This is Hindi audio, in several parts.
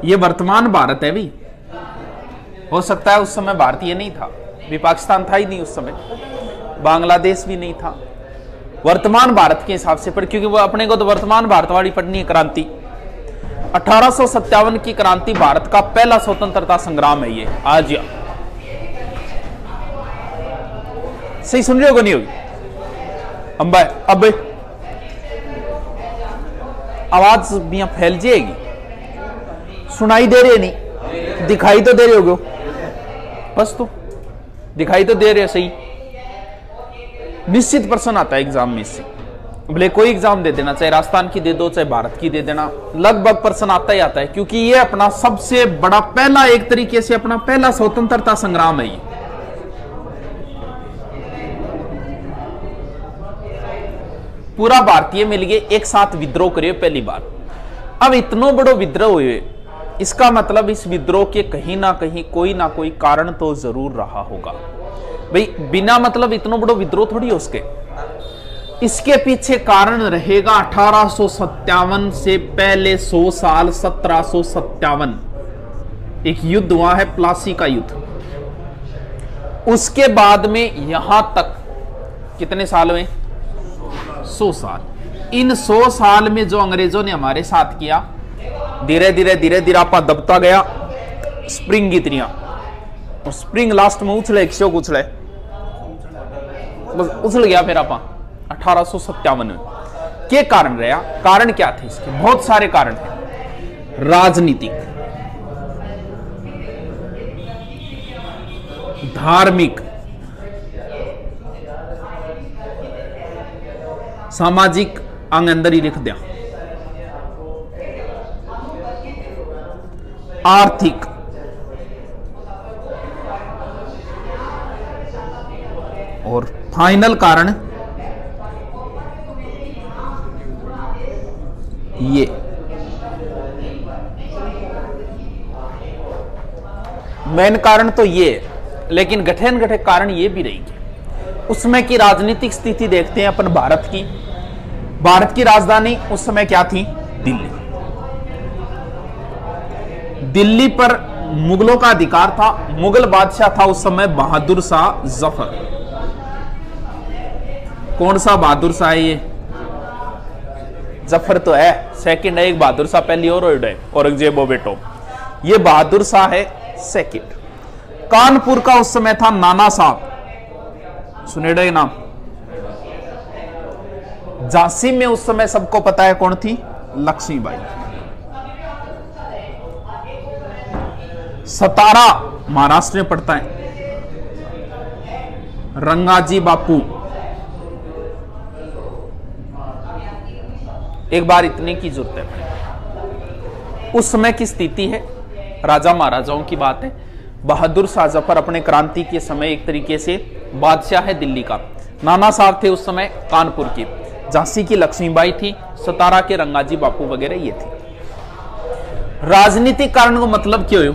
ये वर्तमान भारत है भी, हो सकता है उस समय भारत ये नहीं था, भी पाकिस्तान था ही नहीं उस समय, बांग्लादेश भी नहीं था। वर्तमान भारत के हिसाब से पर, क्योंकि वो अपने को तो वर्तमान भारत वाली पढ़नी है। क्रांति 1857 की क्रांति भारत का पहला स्वतंत्रता संग्राम है ये। आज या सही सुन रहे हो नहीं होगी? अब आवाज भी फैल जाएगी, सुनाई दे रही नहीं, दिखाई तो दे रहे होगे बस, तो दिखाई तो दे रहे सही। निश्चित प्रश्न आता है एग्जाम में इससे, भले कोई एग्जाम दे देना, चाहे राजस्थान की दे दो चाहे भारत की दे देना, लगभग प्रश्न आता ही आता है, क्योंकि ये अपना सबसे बड़ा पहला, एक तरीके से अपना पहला स्वतंत्रता संग्राम है ये। पूरा भारतीय मिल गए एक साथ विद्रोह करे पहली बार। अब इतनो बड़ो विद्रोह हुए, इसका मतलब इस विद्रोह के कहीं ना कहीं कोई ना कोई कारण तो जरूर रहा होगा भाई। बिना मतलब इतनो बड़ो विद्रोह थोड़ी है उसके, इसके पीछे कारण रहेगा 1857 से पहले 100 साल 1757 एक युद्ध हुआ है, प्लासी का युद्ध। उसके बाद में यहां तक कितने साल हुए? 100 साल। इन 100 साल में जो अंग्रेजों ने हमारे साथ किया, धीरे धीरे आपा दबता गया स्प्रिंग की तरह, और स्प्रिंग लास्ट में उछले उछले बस उछल गया। फिर आपा 1857 में के कारण रहा, कारण क्या थे इसके? बहुत सारे कारण थे। राजनीतिक, धार्मिक, सामाजिक, अंग अंदर ही लिख दिया, आर्थिक, और फाइनल कारण ये मेन कारण तो ये, लेकिन गठन घटक कारण ये भी रहेंगे। उसमें की राजनीतिक स्थिति देखते हैं अपन भारत की। भारत की राजधानी उस समय क्या थी? दिल्ली। दिल्ली पर मुगलों का अधिकार था। मुगल बादशाह था उस समय बहादुर शाह जफर। कौन सा बहादुर शाह है ये? जफर तो है, सेकंड है, एक बहादुर शाह पहली और है औरंगजेब वो बेटो, ये बहादुर शाह है सेकंड। कानपुर का उस समय था नाना साहब, सुनेड़ा नाम। झांसी में उस समय सबको पता है कौन थी? लक्ष्मीबाई। सतारा महाराष्ट्र में पड़ता है, रंगाजी बापू। एक बार इतने की जरूरत है। उस समय की स्थिति है, राजा महाराजाओं की बात है। बहादुर शाह जफर अपने क्रांति के समय एक तरीके से बादशाह है दिल्ली का। नाना साहब थे उस समय कानपुर की, झांसी की लक्ष्मीबाई थी, सतारा के रंगाजी बापू वगैरह ये थे। राजनीतिक कारण को मतलब क्यों हो?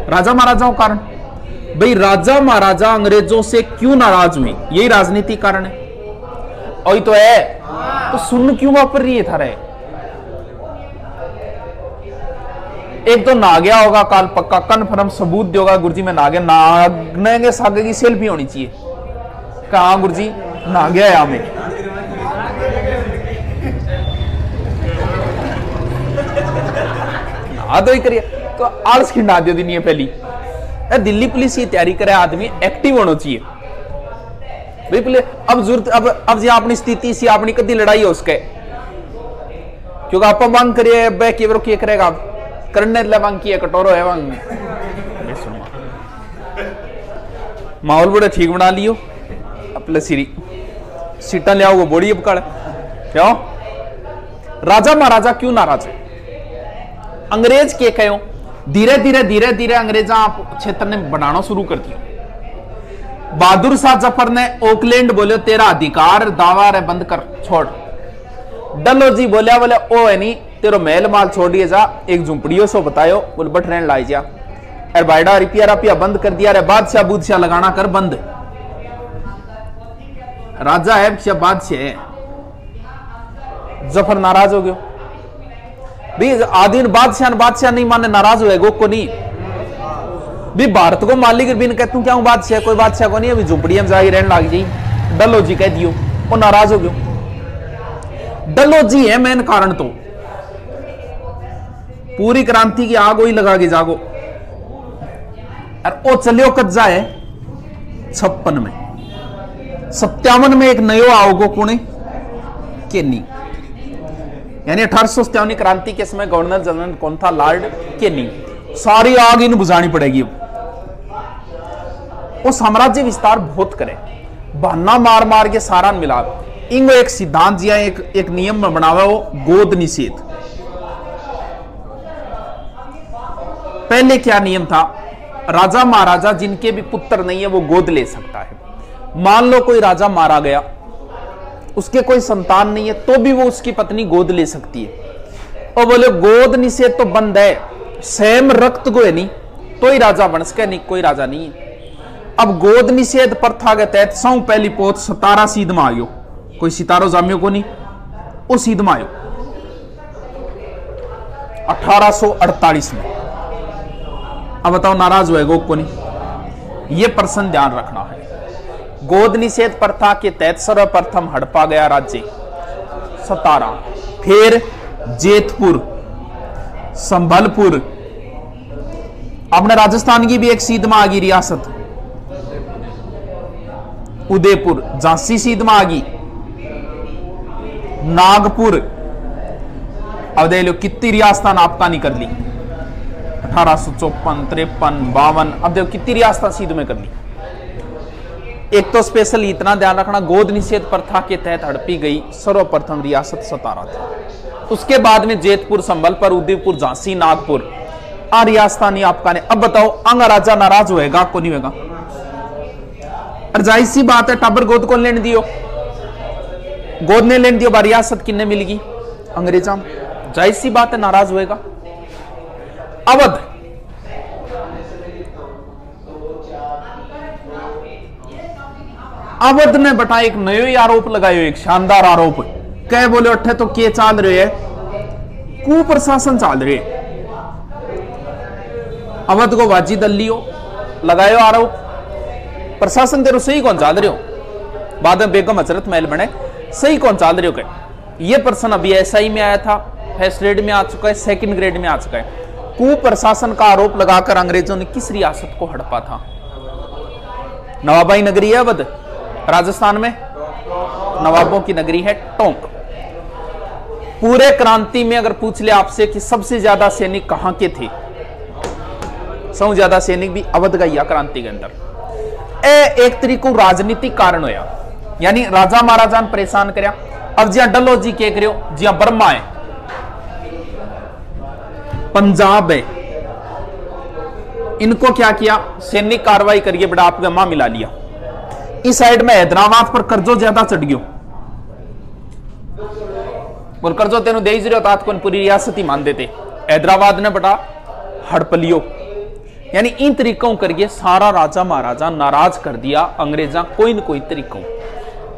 राजा महाराजाओं कारण। भाई राजा महाराजा अंग्रेजों से क्यों नाराज हुए? यही राजनीतिक कारण है। और तो है, तो सुन क्यों वापर रही है थारे? एक तो ना गया होगा काल पक्का कन्फर्म सबूत होगा गुरुजी में ना गया, नागने के सागे की सेल्फी होनी चाहिए। कहा गुरुजी ना गया है हमें। तो ही करिए तो आलस खिंडा दे देनी है पहली। दिल्ली पुलिस ये तैयारी करे, आदमी एक्टिव होना चाहिए। अब जरूरत अब जी अपनी स्थिति से अपनी कदी लड़ाई है उसके, क्योंकि आप मांग करिए केवल क्या करेगा करने मांग की कटोरो है मांग में। माहौल बड़े ठीक बना लियो, अपने सीरी सीटा ले आओगे बोड़ी अब कड़ क्यों? राजा महाराजा क्यों नाराज है? अंग्रेज के कहो धीरे धीरे अंग्रेजा क्षेत्र ने बनाना शुरू कर दिया। बहादुर शाह जफर ने ओकलैंड बोले तेरा अधिकार दावा रे बंद कर छोड़। डलोजी बोलिया बोले ओ है नहीं तेरो महल माल छोड़िए जा, एक झुंपड़ियों सो बतायो बोल बट रहने लाई जा। अरे बाइडा रिपिया बंद कर दिया रे, बादशाह बुदशाह लगाना कर बंद। राजा है बादशाह है। जफर नाराज हो गयो भी आदिन बादशाह नहीं माने नाराज होएगो को नहीं भी भारत को मालिक बिन कहतू क्या बादशाह कोई बादशाह को नहीं अभी झुपड़ी में जाके रहने लग जाई डलोजी कह दियो वो नाराज हो गयो डलोजी है मेन कारण तो पूरी क्रांति की आग वही लगा के जागो और वो चलियो कज्जा है 56 में 57 में एक नयो आओगो पुणे केनी यानी 1857 क्रांति के समय गवर्नर जनरल कौन था लॉर्ड केनी सारी आग इन बुझानी पड़ेगी वो साम्राज्य विस्तार बहुत करे बहाना मार मार के सारा मिला इंगो एक सिद्धांत जिया एक नियम में बनावा वो गोद निषेध पहले क्या नियम था राजा महाराजा जिनके भी पुत्र नहीं है वो गोद ले सकता है मान लो कोई राजा मारा गया उसके कोई संतान नहीं है तो भी वो उसकी पत्नी गोद ले सकती है और बोले गोद निषेध तो बंद है सेम रक्त को है नहीं तो ही राजा बन सके नहीं कोई राजा नहीं है अब गोद निषेध प्रथा के तहत सौ पहली पोत 17 सीध में आयो कोई सितारो जामियो को नहीं वो सीध में आयो 1848 में अब बताओ नाराज हुए गो को नहीं ये प्रश्न ध्यान रखना है गोद निषेध प्रथा के तहत सर्वप्रथम हड़पा गया राज्य 17 फिर जेतपुर संभलपुर अपने राजस्थान की भी एक सीध में आ गई रियासत उदयपुर झांसी सीध में आ गई नागपुर अब देख लो कितनी रियासत आपका नहीं कर ली 1854 53 52 अब देखो कितनी रियासत सीध में कर ली एक तो स्पेशल इतना ध्यान रखना गोद निषेध प्रथा के तहत हड़पी गई सर्वप्रथम रियासत 17 थी उसके बाद में जेतपुर संबलपुर उदयपुर झांसी नागपुर आ रियासत नहीं आपका ने अब बताओ अंग राजा नाराज होएगा को नहीं होगा और जाहिर सी बात है टाबर गोद को लेने दियो गोद ने लेने दियो रियासत किन्ने मिलेगी अंग्रेजा जाहिर सी बात है नाराज होएगा अवध अवध ने बटा एक नयो ही आरोप लगायो एक शानदार आरोप कह बोले अठे तो के चाल रहे है कुप्रशासन चाल रहे अवध को वाजी दल लियो लगायो आरोप प्रशासन तेरो सही कौन चाल रहे हो बाद में बेगम हजरत महल बने सही कौन चाल रहे हो कह ये प्रश्न अभी एसआई में आया था फर्स्ट ग्रेड में आ चुका है सेकंड ग्रेड में आ चुका है कुप्रशासन का आरोप लगाकर अंग्रेजों ने किस रियासत को हड़पा था नवाबाई नगरी है अवध राजस्थान में नवाबों की नगरी है टोंक पूरे क्रांति में अगर पूछ ले आपसे कि सबसे ज्यादा सैनिक कहां के थे सबसे ज्यादा सैनिक भी अवध गया क्रांति के अंदर एक तरीको राजनीतिक कारण होया यानी राजा महाराजा ने परेशान करया अब जिया डलोजी के करो जिया बर्मा है पंजाब है इनको क्या किया सैनिक कार्रवाई करिए बड़ा आपका मां मिला लिया इस साइड में हैदराबाद पर कर्जो ज्यादा चढ़ गयो बोल कर्जो तेन दे तात को पूरी रियासत ही मान देते हैदराबाद ने बड़ा हड़प लियो यानी इन तरीकों करके सारा राजा महाराजा नाराज कर दिया अंग्रेजा कोई न कोई तरीकों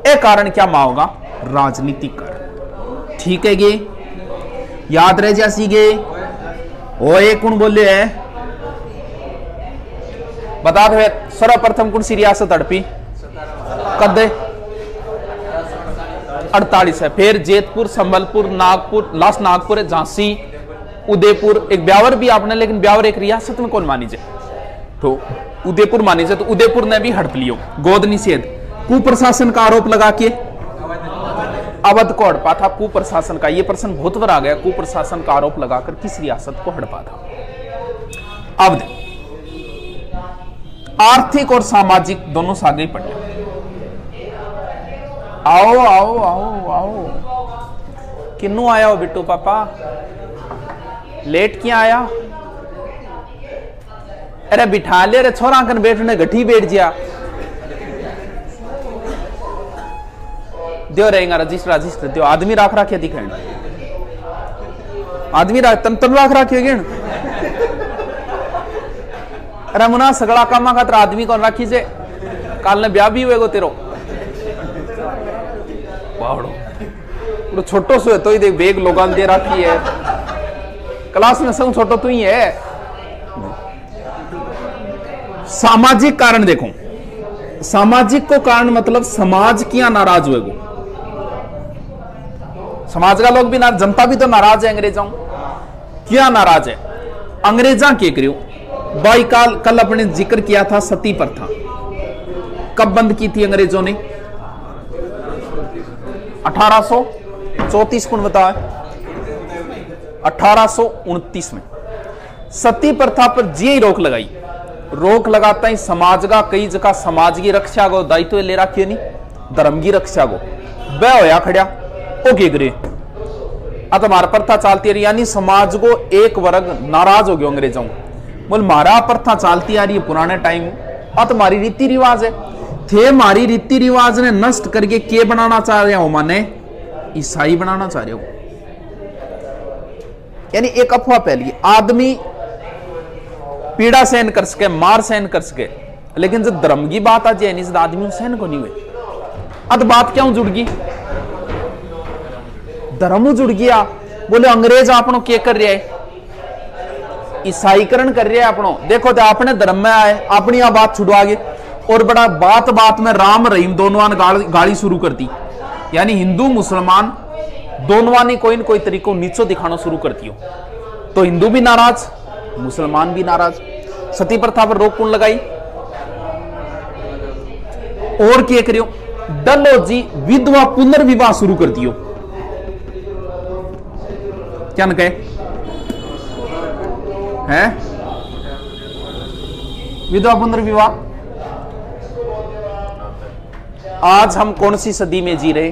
ए कारण क्या मां होगा राजनीतिक कारण ठीक है गे याद रह जैसी गे ओ एक कौन बोले है बता दे सर्वप्रथम कौन सी रियासत हड़पी कदे 48 है फिर जेतपुर संबलपुर नागपुर लास्ट नागपुर है झांसी उदयपुर एक ब्यावर भी आपने लेकिन ब्यावर एक रियासत में कौन मानी जाए तो उदयपुर मानी जाए तो उदयपुर ने भी हड़प लियो गोद निषेध कुप्रशासन का आरोप लगा के अवध को हड़पा था कुप्रशासन का ये प्रश्न बहुत बार आ गया कुप्रशासन का आरोप लगाकर किस रियासत को हड़पा था अवध आर्थिक और सामाजिक दोनों सागे पड़े आओ आओ आओ आओ किन्नू आया हो बिट्टू पापा लेट क्या आया अरे बिठा ले रे छोरा कन बैठने गठी बैठ जिया दियो रहेगा रजिस्टर दियो आदमी राख राखे दिखाएं आदमी राख तन राख राखे गिन अरे मुना सगड़ा कामा खातर आदमी कौन राखी से काल ने ब्याह भी हुएगो तेरो बावड़ो तो छोटो सो है तो ही देख बेग लोगान दे रखी है क्लास में संग छोटो तू ही है। सामाजिक कारण देखो, सामाजिक को कारण मतलब समाज क्या नाराज हुए, समाज का लोग भी नाराज, जनता भी तो नाराज है अंग्रेजों क्या नाराज है। अंग्रेजा के करियो बाई कल अपने जिक्र किया था सती प्रथा कब बंद की थी अंग्रेजों ने 1834 कौन बताया 1829 में सती प्रथा पर जी रोक लगाई। रोक लगाता ही समाज का कई जगह समाज की रक्षा को दायित्व ले रखिए नहीं धर्म की रक्षा को वह होया खड़ा ओके करे तुम्हारा प्रथा चलती रही यानी समाज को एक वर्ग नाराज हो गया अंग्रेजों बोल मारा प्रथा चलती आ रही है पुराने टाइम तुम्हारी रीति रिवाज है थे हमारी रीति रिवाज ने नष्ट करके के बनाना चाह रहे हो माने ईसाई बनाना चाह रहे हो। यानी एक अफवाह फैली आदमी पीड़ा सहन कर सके मार सहन कर सके लेकिन जब धर्म की बात आ जाए नहीं आदमी सहन को नहीं हुए अब बात क्यों जुड़ गई धर्म जुड़ गया बोले अंग्रेज आपनो क्या कर रहा है ईसाईकरण कर रहा है अपनो देखो तो आपने धर्म में आए अपनी बात छुड़वा गए और बड़ा बात बात में राम रहीम दोनों गाली शुरू कर दी यानी हिंदू मुसलमान दोनों ने कोई न कोई तरीको नीचो दिखाना शुरू करती हो तो हिंदू भी नाराज मुसलमान भी नाराज। सती प्रथा पर रोक कौन लगाई और क्या करियो डलो जी विधवा पुनर्विवाह शुरू कर दियो क्या न कहे हैं विधवा पुनर्विवाह। आज हम कौन सी सदी में जी रहे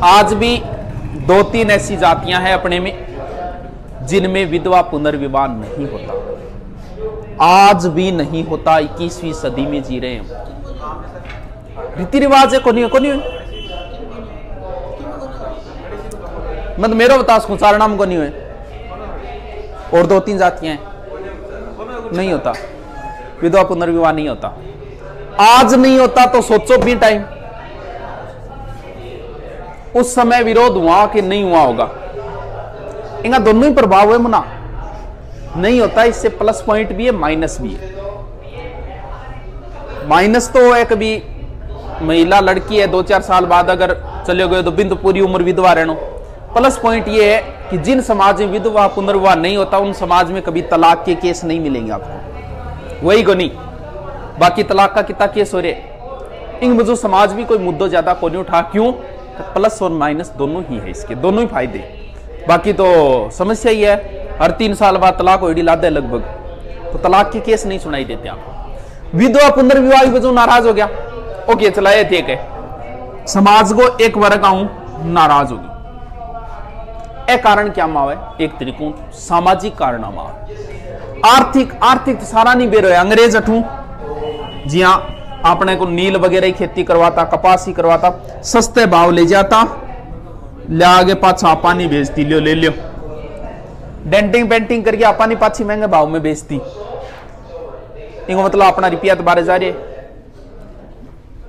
आज भी 2-3 ऐसी जातियां हैं अपने में जिनमें विधवा पुनर्विवाह नहीं होता आज भी नहीं होता 21वीं सदी में जी रहे हैं रीति रिवाज है कोनी मतलब मेरा बता सुचार नाम को नहीं हुए और 2-3 जातियां नहीं होता विधवा पुनर्विवाह नहीं होता आज नहीं होता तो सोचो भी टाइम उस समय विरोध हुआ कि नहीं हुआ होगा इनका दोनों ही प्रभाव है मुना नहीं होता इससे प्लस पॉइंट भी है माइनस भी है। माइनस तो है कभी महिला लड़की है 2-4 साल बाद अगर चले गए तो बिंदु पूरी उम्र विधवा रहना। प्लस पॉइंट ये है कि जिन समाज में विधवा पुनर्विवाह नहीं होता उन समाज में कभी तलाक के केस नहीं मिलेंगे आपको वही को नहीं बाकी तलाक का कितना केस हो रहे इन जो समाज भी कोई मुद्दों ज्यादा को नहीं उठा क्यों तो प्लस और माइनस दोनों ही है इसके दोनों ही फायदे बाकी तो समस्या ही है हर 3 साल बाद तलाक हो लाद है लगभग तो तलाक के केस नहीं सुनाई देते आप विधवा पुनर्विवाह वजह नाराज हो गया ओके चलाए ठीक है समाज को एक वर्ग आऊं नाराज होगी ए कारण क्या मावे एक तरीकों सामाजिक कारण मावे आर्थिक सारा नहीं बेरो है अंग्रेज अठू जी हाँ अपने को नील वगैरह ही खेती करवाता कपास ही करवाता सस्ते भाव ले जाता ले आगे पाछा पानी बेचती लियो ले लियो डेंटिंग पेंटिंग करके पानी पाछी महंगे भाव में बेचती इनको मतलब अपना रुपया तो बारे जा रही है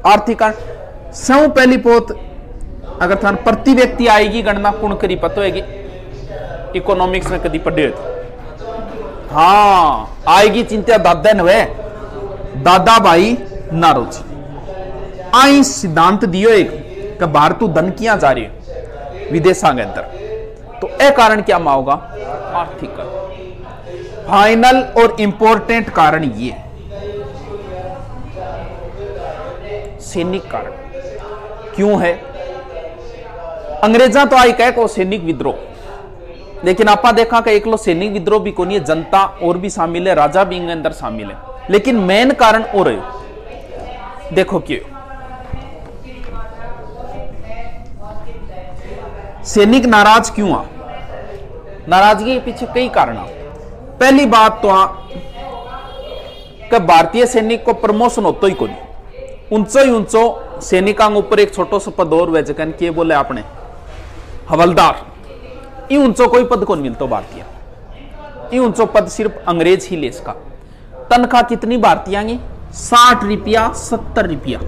आर्थिक कारण सौ पहली पोत अगर थान प्रति व्यक्ति आएगी गणना कुण करी पतो होगी इकोनॉमिक्स में कदी पढ़े हाँ आएगी चिंता दादा नवे दादा भाई नारोजी आई सिद्धांत दियो एक कि भारत धन किया जा रही है विदेशा के अंदर तो ए कारण क्या होगा आर्थिक कारण। फाइनल और इंपॉर्टेंट कारण ये सैनिक कारण क्यों है अंग्रेजा तो आई कह को सैनिक विद्रोह लेकिन आपा देखा कि एक लो सैनिक विद्रोह भी कोनी है जनता और भी शामिल है राजा भी अंदर शामिल है लेकिन मेन कारण और है देखो क्यों सैनिक नाराज क्यों आ नाराजगी के पीछे कई कारण आ पहली बात तो कि भारतीय सैनिक को प्रमोशन होता ही कोनी ऊंचो ही ऊंचो सैनिकों ऊपर एक छोटो सा पद और वजकन के बोले आपने हवलदार ये ऊंचो कोई पद को नहीं मिलता भारतीय ये ऊंचो पद सिर्फ अंग्रेज ही ले इसका तनख्वाह कितनी भारतीय की 60 रुपया 70 रुपया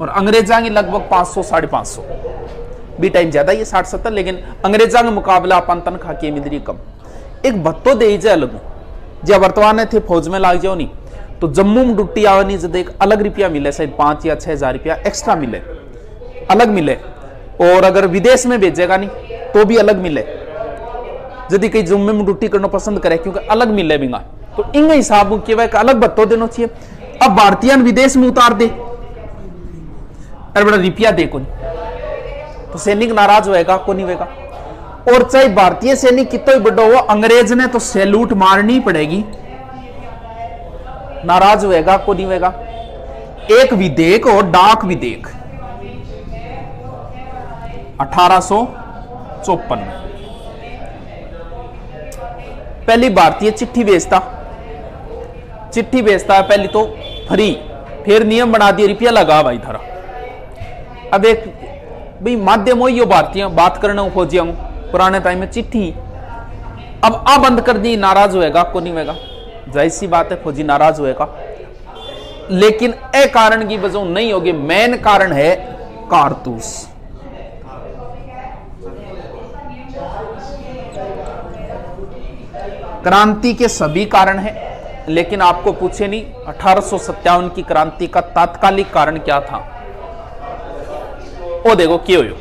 और अंग्रेजा की लगभग 500 550 भी टाइम ज्यादा ये 60-70, लेकिन अंग्रेजा का मुकाबला अपन तनखा के मिल रही कम। एक भत्तो दे जाए अलग जब वर्तमान थे फौज में लाग जाओ नहीं तो जम्मू में ड्यूटी आवे नहीं जब एक अलग रुपया मिले, शायद 5 या 6 हजार रुपया एक्स्ट्रा मिले, अलग मिले। और अगर विदेश में भेजेगा नहीं तो भी अलग मिले, यदि कहीं जम्मू में ड्यूटी करना पसंद करे क्योंकि अलग मिले बिंगा, तो इन हिसाब के वह अलग भत्तो देना चाहिए। अब भारतीय विदेश में उतार दे अरे बड़ा रुपया दे कौन, तो सैनिक नाराज होएगा को नहीं होएगा। और चाहे भारतीय सैनिक कितना ही बड़ा हो, अंग्रेज ने तो सैल्यूट मारनी पड़ेगी, नाराज होएगा को नहीं होएगा। एक विधेयक और डाक विधेयक 1854 में पहली भारतीय चिट्ठी भेजता है पहली तो फ्री, फिर नियम बना दिया रुपया लगा भाई धरा। अब एक भाई माध्यम हो यो भारतीय बात करना फौजियों पुराने टाइम में चिट्ठी, अब आ बंद कर दी, नाराज होएगा को नहीं होएगा, जाहिर सी बात है फौजी नाराज होएगा। लेकिन ए कारण की वजह नहीं होगी, मेन कारण है कारतूस। क्रांति के सभी कारण है, लेकिन आपको पूछे नहीं 1857 की क्रांति का तात्कालिक कारण क्या था। ओ देखो क्यों हो,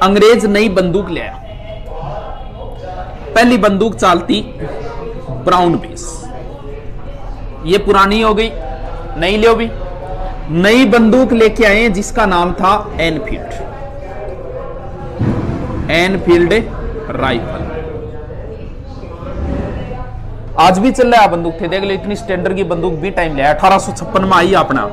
अंग्रेज नई बंदूक ले आया, पहली बंदूक चालती ब्राउन बेस, ये पुरानी हो गई, नई ले भी, नई बंदूक लेके आए जिसका नाम था एनफील्ड राइफल। आज भी चल रहा है बंदूक थे, देख लो इतनी स्टैंडर्ड की बंदूक भी टाइम लिया, 1856 में आई अपना